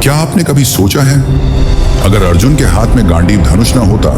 क्या आपने कभी सोचा है, अगर अर्जुन के हाथ में गांडीव धनुष न होता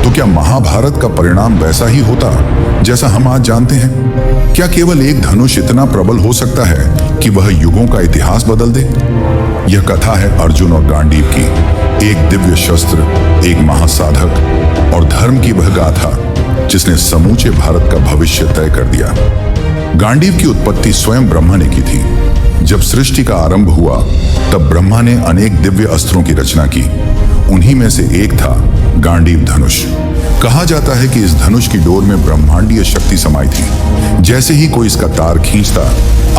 तो क्या महाभारत का परिणाम वैसा ही होता जैसा हम आज जानते हैं? क्या केवल एक धनुष इतना प्रबल हो सकता है कि वह युगों का इतिहास बदल दे? यह कथा है अर्जुन और गांडीव की, एक दिव्य शस्त्र, एक महासाधक और धर्म की वह गाथा जिसने समूचे भारत का भविष्य तय कर दिया। गांडीव की उत्पत्ति स्वयं ब्रह्मा ने की थी। जब सृष्टि का आरंभ हुआ तब ब्रह्मा ने अनेक दिव्य अस्त्रों की रचना की। उन्हीं में से एक था गांडीव धनुष। कहा जाता है कि इस धनुष की डोर में ब्रह्मांडीय शक्ति समाई थी। जैसे ही कोई इसका तार खींचता,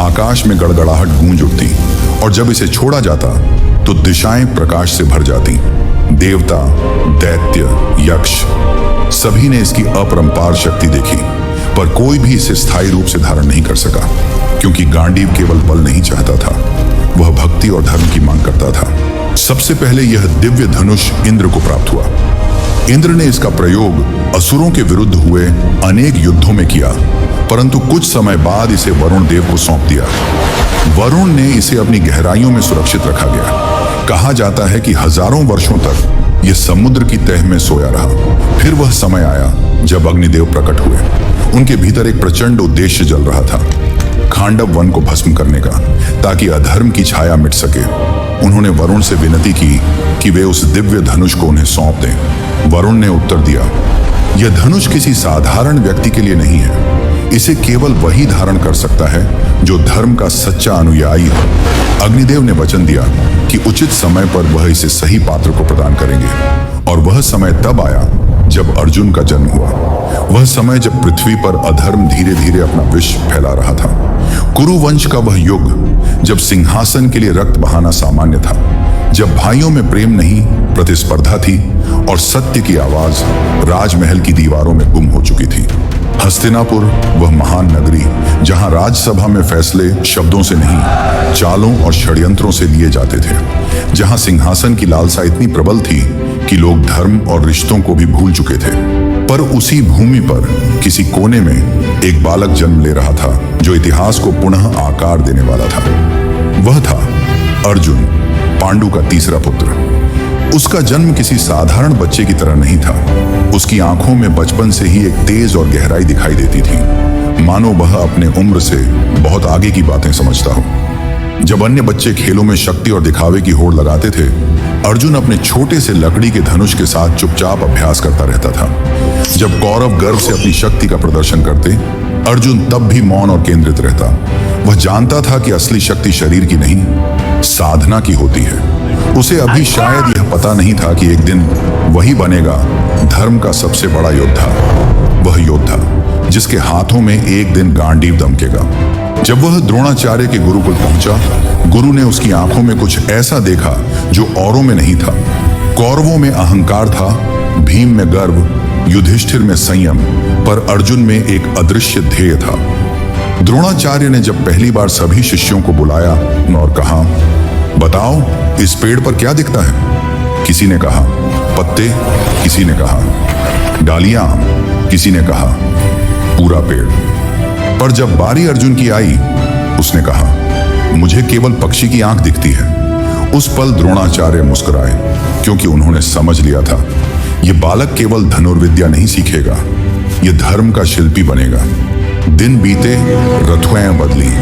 आकाश में गड़गड़ाहट गूंज उठती और जब इसे छोड़ा जाता तो दिशाएं प्रकाश से भर जाती। देवता, दैत्य, यक्ष सभी ने इसकी अपरंपार शक्ति देखी, पर कोई भी इसे स्थायी रूप से धारण नहीं कर सका, क्योंकि गांडीव केवल बल नहीं चाहता था, वह भक्ति और धर्म की मांग करता था। सबसे पहले यह दिव्य धनुष इंद्र को प्राप्त हुआ। इंद्र ने इसका प्रयोग असुरों के विरुद्ध हुए अनेक युद्धों में किया, परंतु कुछ समय बाद इसे वरुण देव को सौंप दिया। वरुण ने इसे अपनी गहराइयों में सुरक्षित रखा गया। कहा जाता है कि हजारों वर्षों तक यह समुद्र की तह में सोया रहा। फिर वह समय आया जब अग्निदेव प्रकट हुए। उनके भीतर एक प्रचंड उद्देश्य जल रहा था, खांडव वन को भस्म करने का, ताकि अधर्म की छाया मिट सके। उन्होंने वरुण से विनती की कि वे उस दिव्य धनुष को उन्हें सौंप दें। वरुण ने उत्तर दिया, यह धनुष किसी साधारण व्यक्ति के लिए नहीं है। इसे केवल वही धारण कर सकता है जो धर्म का सच्चा अनुयायी हो। अग्निदेव ने वचन दिया कि उचित समय पर वह इसे सही पात्र को प्रदान करेंगे, और वह समय तब आया जब अर्जुन का जन्म हुआ। वह समय जब पृथ्वी पर अधर्म धीरे धीरे अपना विष फैला रहा था। कुरुवंश का वह युग जब सिंहासन के लिए रक्त बहाना सामान्य था, जब भाइयों में प्रेम नहीं प्रतिस्पर्धा थी और सत्य की आवाज राजमहल की दीवारों में गुम हो चुकी थी। हस्तिनापुर, वह महान नगरी जहां राजसभा में फैसले शब्दों से नहीं, चालों और षड्यंत्रों से लिए जाते थे, जहां सिंहासन की लालसा इतनी प्रबल थी कि लोग धर्म और रिश्तों को भी भूल चुके थे। पर उसी भूमि पर किसी कोने में एक बालक जन्म ले रहा था जो इतिहास को पुनः आकार देने वाला था। वह था अर्जुन, पांडु का तीसरा पुत्र। उसका जन्म किसी साधारण बच्चे की तरह नहीं था। उसकी आंखों में बचपन से ही एक तेज और गहराई दिखाई देती थी, मानो वह अपने उम्र से बहुत आगे की बातें समझता हो। जब अन्य बच्चे खेलों में शक्ति और दिखावे की होड़ लगाते थे, अर्जुन अपने छोटे से लकड़ी के धनुष के साथ चुपचाप अभ्यास करता रहता था। जब कौरव गर्व से अपनी शक्ति का प्रदर्शन करते, अर्जुन तब भी मौन और केंद्रित रहता। वह जानता था कि असली शक्ति शरीर की नहीं, साधना की होती है। उसे अभी शायद यह पता नहीं था कि एक दिन वही बनेगा धर्म का सबसे बड़ा योद्धा, वह योद्धा जिसके हाथों में एक दिन गांडीव दमकेगा। जब वह द्रोणाचार्य के गुरुकुल पहुंचा, गुरु ने उसकी आंखों में कुछ ऐसा देखा जो औरों में नहीं था। कौरवों में अहंकार था, भीम में गर्व, युधिष्ठिर में संयम, पर अर्जुन में एक अदृश्य ध्येय था। द्रोणाचार्य ने जब पहली बार सभी शिष्यों को बुलाया और कहा, बताओ इस पेड़ पर क्या दिखता है? किसी ने कहा पत्ते, किसी ने कहा डालियां, किसी ने कहा पूरा पेड़। पर जब बारी अर्जुन की आई, उसने कहा, मुझे केवल पक्षी की आंख दिखती है। उस पल द्रोणाचार्य मुस्कुराए, क्योंकि उन्होंने समझ लिया था यह बालक केवल धनुर्विद्या नहीं सीखेगा, यह धर्म का शिल्पी बनेगा। दिन बीते, ऋतुएं बदली।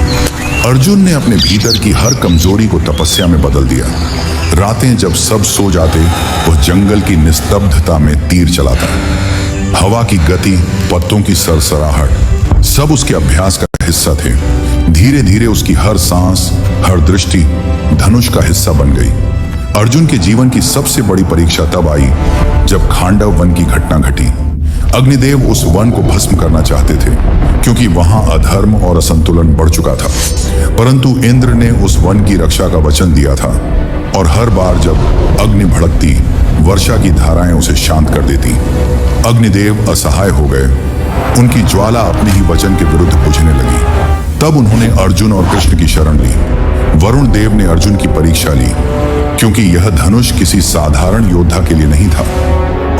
अर्जुन ने अपने भीतर की हर कमजोरी को तपस्या में बदल दिया। रातें जब सब सो जाते, वह जंगल की निस्तब्धता में तीर चलाता। हवा की गति, पत्तों की सरसराहट, सब उसके अभ्यास का हिस्सा थे। धीरे धीरे उसकी हर सांस, हर दृष्टि धनुष का हिस्सा बन गई। अर्जुन के जीवन की सबसे बड़ी परीक्षा तब आई जब खांडव वन की घटना घटी। अग्निदेव उस वन को भस्म करना चाहते थे, क्योंकि वहां अधर्म और असंतुलन बढ़ चुका था। परंतु इंद्र ने उस वन की रक्षा का वचन दिया था, और हर बार जब अग्नि भड़कती, वर्षा की धाराएं उसे शांत कर देती। अग्निदेव असहाय हो गए। उनकी ज्वाला अपने ही वचन के विरुद्ध बुझने लगी। तब उन्होंने अर्जुन और कृष्ण की शरण ली। वरुण देव ने अर्जुन की परीक्षा ली, क्योंकि यह धनुष किसी साधारण योद्धा के लिए नहीं था।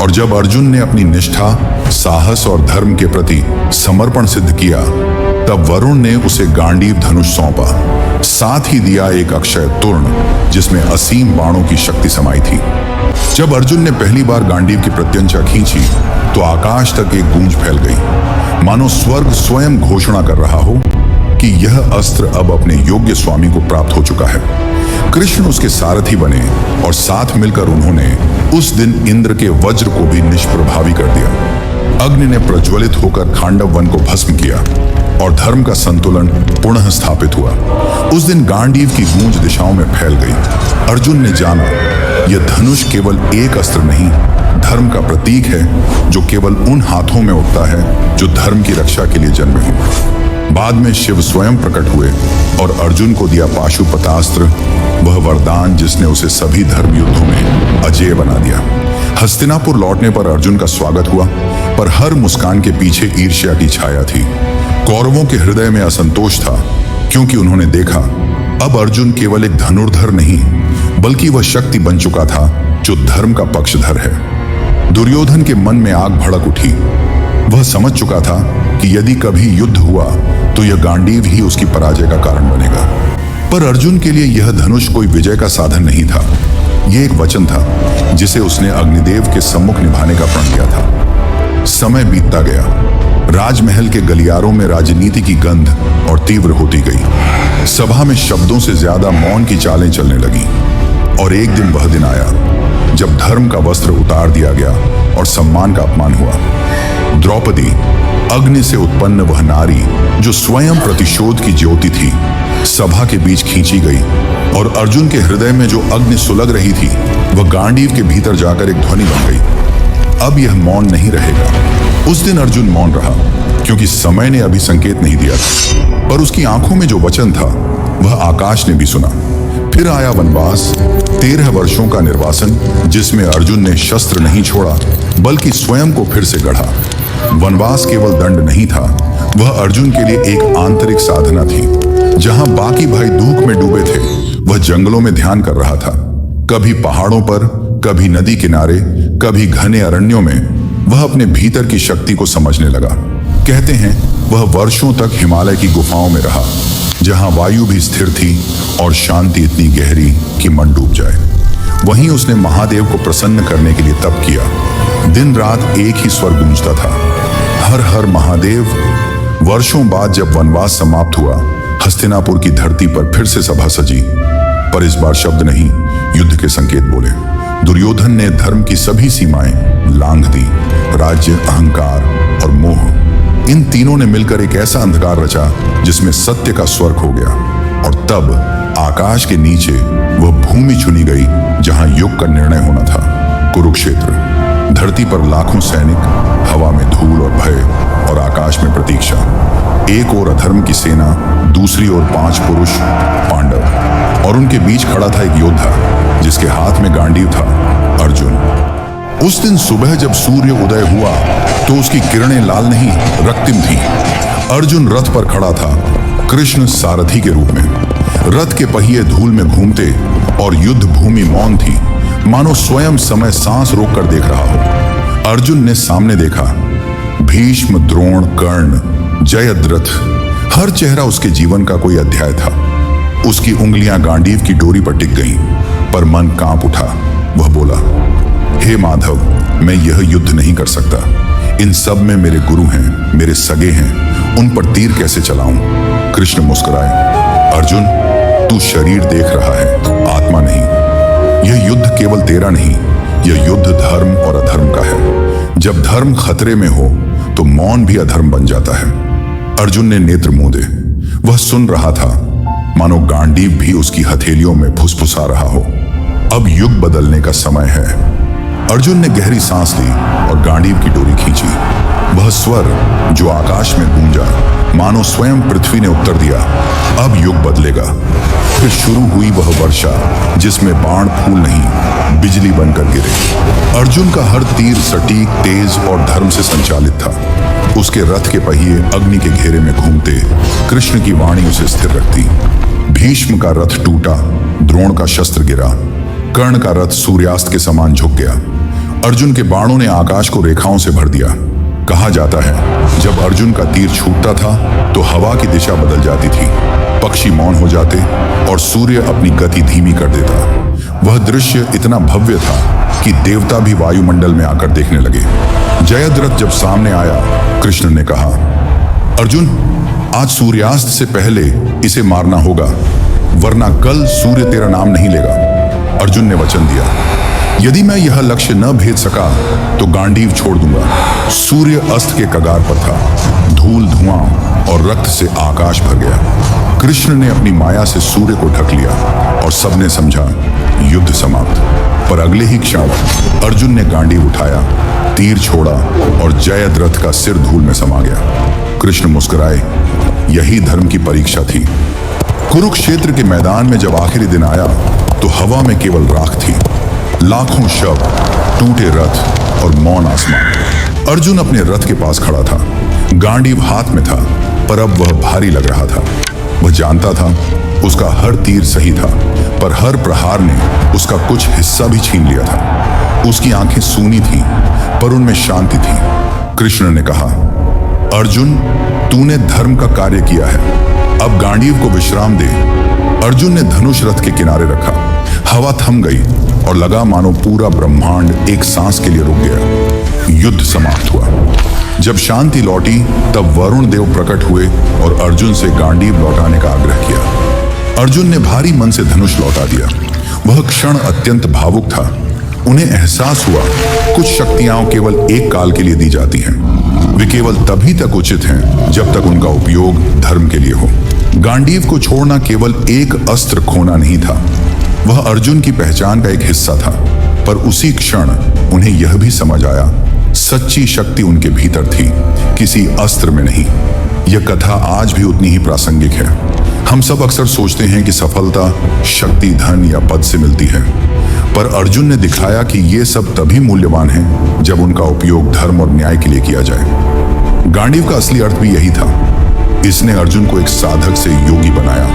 और जब अर्जुन ने अपनी निष्ठा, साहस और धर्म के प्रति समर्पण सिद्ध किया, तब वरुण ने उसे गांडीव धनुष सौंपा। साथ ही दिया एक अक्षय तूर्ण जिसमें असीम बाणों की शक्ति समाई थी। जब अर्जुन ने पहली बार गांडीव की प्रत्यंचा खींची तो आकाश तक एक गूंज फैल गई, मानो स्वर्ग स्वयं घोषणा कर रहा हो कि यह अस्त्र अब अपने योग्य स्वामी को प्राप्त हो चुका है। कृष्ण उसके सारथी बने और साथ मिलकर उन्होंने उस दिन इंद्र के वज्र को भी निष्प्रभावी कर दिया। अग्नि ने प्रज्वलित होकर खांडव वन को भस्म किया और धर्म का संतुलन पुनः स्थापित हुआ। उस दिन गांडीव की गूंज दिशाओं में फैल गई। अर्जुन ने जाना, यह धनुष केवल एक अस्त्र नहीं, धर्म का प्रतीक है जो केवल उन हाथों में उठता है जो धर्म की रक्षा के लिए जन्मे हों। बाद में शिव स्वयं प्रकट हुए और अर्जुन को दिया पाशुपतास्त्र, वह वरदान जिसने उसे सभी धर्म युद्धों में अजेय बना दिया। हस्तिनापुर लौटने पर अर्जुन का स्वागत हुआ, पर हर मुस्कान के पीछे ईर्ष्या की छाया थी। कौरवों के हृदय में असंतोष था, क्योंकि उन्होंने देखा अब अर्जुन केवल एक धनुर्धर नहीं, बल्कि वह शक्ति बन चुका था जो धर्म का पक्षधर है। दुर्योधन के मन में आग भड़क उठी। वह समझ चुका था कि यदि कभी युद्ध हुआ तो यह गांडीव ही उसकी पराजय का कारण बनेगा। पर अर्जुन के लिए यह धनुष कोई विजय का साधन नहीं था। यह एक वचन था जिसे उसने अग्निदेव के सम्मुख निभाने का प्रण किया था। समय बीतता गया। राजमहल के गलियारों में राजनीति की गंध और तीव्र होती गई। सभा में शब्दों से ज्यादा मौन की चालें चलने लगी। और एक दिन वह दिन आया जब धर्म का वस्त्र उतार दिया गया और सम्मान का अपमान हुआ। द्रौपदी, अग्नि से उत्पन्न वह नारी जो स्वयं प्रतिशोध की ज्योति थी, सभा के बीच खींची गई और अर्जुन के हृदय में जो अग्नि सुलग रही थी वह गांडीव के भीतर जाकर एक ध्वनि बन गई। अब यह मौन नहीं रहेगा। उस दिन अर्जुन मौन रहा, क्योंकि समय ने अभी संकेत नहीं दिया था, पर उसकी आंखों में जो वचन था वह आकाश ने भी सुना। फिर आया वनवास, 13 वर्षों का निर्वासन, जिसमें अर्जुन ने शस्त्र नहीं छोड़ा बल्कि स्वयं को फिर से गढ़ा। वनवास केवल दंड नहीं था, वह अर्जुन के लिए एक आंतरिक साधना थी। जहां बाकी भाई दुख में डूबे थे, वह जंगलों में ध्यान कर रहा था। कभी पहाड़ों पर, कभी नदी किनारे, कभी घने अरण्यों में वह अपने भीतर की शक्ति को समझने लगा। कहते हैं वह वर्षों तक हिमालय की गुफाओं में रहा, जहां वायु भी स्थिर थी और शांति इतनी गहरी कि मन डूब जाए। वहीं उसने महादेव को प्रसन्न करने के लिए तप किया। दिन रात एक ही स्वर गूंजता था, हर हर महादेव। वर्षों बाद जब वनवास समाप्त हुआ, हस्तिनापुर की धरती पर फिर से सभा सजी, पर इस बार शब्द नहीं, युद्ध के संकेत बोले। दुर्योधन ने धर्म की सभी सीमाएं लांघ दी। राज्य, अहंकार और मोह, इन तीनों ने मिलकर एक ऐसा अंधकार रचा जिसमें सत्य का स्वर्ग हो गया। और तब आकाश के नीचे वह भूमि चुनी गई जहां युग का निर्णय होना था। कुरुक्षेत्र। धरती पर लाखों सैनिक, हवा में धूल और भय, और आकाश में प्रतीक्षा। एक ओर अधर्म की सेना, दूसरी ओर 5 पुरुष पांडव, और उनके बीच खड़ा था एक योद्धा जिसके हाथ में गांडीव था, अर्जुन। उस दिन सुबह जब सूर्य उदय हुआ तो उसकी किरणें लाल नहीं, रक्तिम थी। अर्जुन रथ पर खड़ा था, कृष्ण सारथी के रूप में। रथ के पहिए धूल में घूमते और युद्ध भूमि मौन थी, मानो स्वयं समय सांस रोककर देख रहा हो। अर्जुन ने सामने देखा, भीष्म, द्रोण, कर्ण, जयद्रथ, हर चेहरा उसके जीवन का कोई अध्याय था। उसकी उंगलियां गांडीव की डोरी पर टिक गईं, पर मन कांप उठा। वह बोला, हे माधव, मैं यह युद्ध नहीं कर सकता। इन सब में मेरे गुरु हैं, मेरे सगे हैं, उन पर तीर कैसे चलाऊं? कृष्ण मुस्कुराए, अर्जुन, तू शरीर देख रहा है, आत्मा नहीं। यह युद्ध केवल तेरा नहीं, यह युद्ध धर्म और अधर्म का है। जब धर्म खतरे में हो तो मौन भी अधर्म बन जाता है। अर्जुन ने नेत्र मूंदे। वह सुन रहा था, मानो गांडीव भी उसकी हथेलियों में फुसफुसा रहा हो। अब युग बदलने का समय है। अर्जुन ने गहरी सांस ली और गांडीव की डोरी खींची। वह स्वर जो आकाश में गूंजा, मानो स्वयं पृथ्वी ने उत्तर दिया, अब युग बदलेगा। फिर शुरू हुई वह वर्षा जिसमें बाण फूल नहीं, बिजली बनकर गिरे। अर्जुन का हर तीर सटीक, तेज और धर्म से संचालित था। उसके रथ के पहिए अग्नि के घेरे में घूमते, कृष्ण की वाणी उसे स्थिर रखती। भीष्म का रथ टूटा, द्रोण का शस्त्र गिरा, कर्ण का रथ सूर्यास्त के समान झुक गया। अर्जुन के बाणों ने आकाश को रेखाओं से भर दिया। कहा जाता है जब अर्जुन का तीर छूटता था तो हवा की दिशा बदल जाती थी, पक्षी मौन हो जाते और सूर्य अपनी गति धीमी कर देता। वह दृश्य इतना भव्य था कि देवता भी वायुमंडल में आकर देखने लगे। जयद्रथ जब सामने आया, कृष्ण ने कहा, अर्जुन, आज सूर्यास्त से पहले इसे मारना होगा, वरना कल सूर्य तेरा नाम नहीं लेगा। अर्जुन ने वचन दिया, यदि मैं यह लक्ष्य न भेद सका तो गांडीव छोड़ दूंगा। सूर्य अस्त के कगार पर था। धूल, धुआं और रक्त से आकाश भर गया। कृष्ण ने अपनी माया से सूर्य को ढक लिया और सबने समझा युद्ध समाप्त। पर अगले ही क्षण अर्जुन ने गांडीव उठाया, तीर छोड़ा और जयद्रथ का सिर धूल में समा गया। कृष्ण मुस्कुराए। यही धर्म की परीक्षा थी। कुरुक्षेत्र के मैदान में जब आखिरी दिन आया तो हवा में केवल राख थी। लाखों शव, टूटे रथ और मौन आसमान। अर्जुन अपने रथ के पास खड़ा था। गांडीव हाथ में था, पर अब वह भारी लग रहा था। वह जानता था उसका हर तीर सही था, पर हर प्रहार ने उसका कुछ हिस्सा भी छीन लिया था। उसकी आंखें सूनी थीं, पर उनमें शांति थी। कृष्ण ने कहा, अर्जुन, तूने धर्म का कार्य किया है, अब गांडीव को विश्राम दे। अर्जुन ने धनुष रथ के किनारे रखा। हवा थम गई और लगा मानो पूरा ब्रह्मांड एक सांस के लिए रुक गया। युद्ध समाप्त हुआ। जब शांति लौटी तब वरुण देव प्रकट हुए और अर्जुन से गांडीव लौटाने का आग्रह किया। अर्जुन ने भारी मन से धनुष लौटा दिया। वह क्षण अत्यंत भावुक था। उन्हें एहसास हुआ कुछ शक्तियां केवल एक काल के लिए दी जाती हैं। वे केवल तभी तक उचित हैं जब तक उनका उपयोग धर्म के लिए हो। गांडीव को छोड़ना केवल एक अस्त्र खोना नहीं था, वह अर्जुन की पहचान का एक हिस्सा था। पर उसी क्षण उन्हें यह भी समझ आया, सच्ची शक्ति उनके भीतर थी, किसी अस्त्र में नहीं। यह कथा आज भी उतनी ही प्रासंगिक है। हम सब अक्सर सोचते हैं कि सफलता शक्ति, धन या पद से मिलती है, पर अर्जुन ने दिखाया कि ये सब तभी मूल्यवान है जब उनका उपयोग धर्म और न्याय के लिए किया जाए। गांडीव का असली अर्थ भी यही था। इसने अर्जुन को एक साधक से योगी बनाया,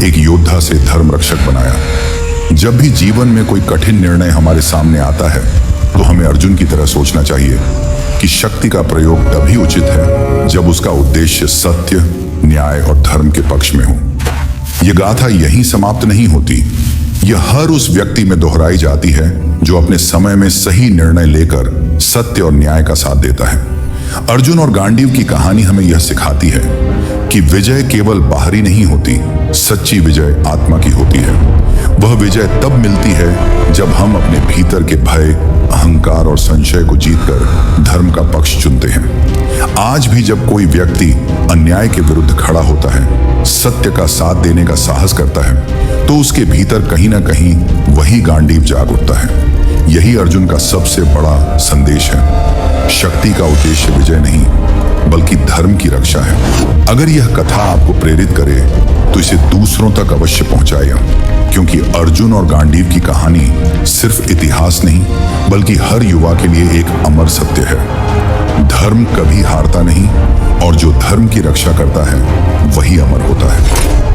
एक योद्धा से धर्म रक्षक बनाया। जब भी जीवन में कोई कठिन निर्णय हमारे सामने आता है तो हमें अर्जुन की तरह सोचना चाहिए कि शक्ति का प्रयोग तभी उचित है जब उसका उद्देश्य सत्य, न्याय और धर्म के पक्ष में हो। यह गाथा यहीं समाप्त नहीं होती। यह हर उस व्यक्ति में दोहराई जाती है जो अपने समय में सही निर्णय लेकर सत्य और न्याय का साथ देता है। अर्जुन और गांडीव की कहानी हमें यह सिखाती है कि विजय केवल बाहरी नहीं होती, सच्ची विजय आत्मा की होती है। वह विजय तब मिलती है जब हम अपने भीतर के भय, अहंकार और संशय को जीतकर धर्म का पक्ष चुनते हैं। आज भी जब कोई व्यक्ति अन्याय के विरुद्ध खड़ा होता है, सत्य का साथ देने का साहस करता है, तो उसके भीतर कहीं ना कहीं वही गांडीव जाग उठता है। यही अर्जुन का सबसे बड़ा संदेश है। शक्ति का उद्देश्य विजय नहीं, बल्कि धर्म की रक्षा है। अगर यह कथा आपको प्रेरित करे तो इसे दूसरों तक अवश्य पहुंचाएं, क्योंकि अर्जुन और गांडीव की कहानी सिर्फ इतिहास नहीं, बल्कि हर युवा के लिए एक अमर सत्य है। धर्म कभी हारता नहीं और जो धर्म की रक्षा करता है वही अमर होता है।